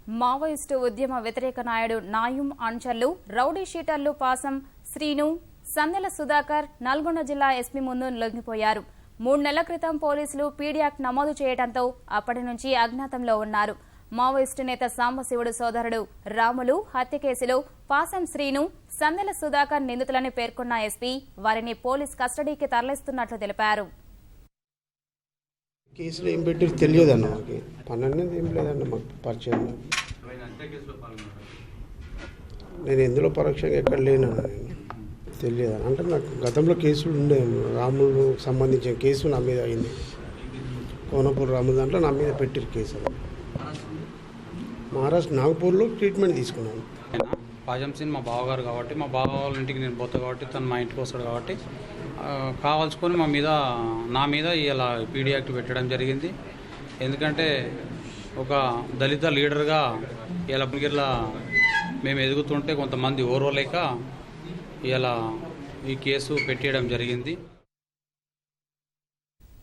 Maoist ఉద్యమ వ్యతిరేక నాయుడు నాయుం అనుచరులు రౌడీ షీటర్లు పాసం శ్రీను సందెల సుధాకర్ నల్గొండ జిల్లా ఎస్పీ ముందు లొంగిపోయారు. 3 నెలల క్రితం పోలీసులు పీడీ యాక్ట్ నమోదు చేయడంతో అప్పటి నుంచి అజ్ఞాతంలో ఉన్నారు. మావోయిస్టు నేత సాంబశివుడు సోదరుడు రాములు హత్య కేసులో పాసం శ్రీను సందెల సుధాకర్ నిందితులని పేర్కొన్న ఎస్పీ వారిని పోలీస్ కస్టడీకి తరలిస్తున్నట్లు తెలిపారు. కేసులో ఏం పెట్టి తెలియదన్న మాకు 12 ఏం లేదన్న మాకు పరిచయం. నేను ఎందులో పరోక్షంగా ఎక్కడ లేను తెలియదు. అంటే నాకు గతంలో కేసులు ఉండే రాములు సంబంధించిన కేసు నా మీద అయింది. కోనపూర్ రాములు దాంట్లో నా మీద పెట్టిరు కేసు. మహారాష్ట్ర నాగపూర్లో ట్రీట్మెంట్ తీసుకున్నాను. పాజం సింగ్ మా బావగారు కాబట్టి మా బావ వాళ్ళ ఇంటికి నేను పోతా కాబట్టి తను మా ఇంటికి వస్తాడు కాబట్టి కావాల్సుకొని నా మీద ఇలా పీడీ యాక్ట్ పెట్టడం జరిగింది. ఎందుకంటే ఒక దళిత లీడర్గా ఇలా బుగిర్లా మేము ఎదుగుతుంటే కొంతమంది ఓర్వలేక ఇలా ఈ కేసు పెట్టేయడం జరిగింది.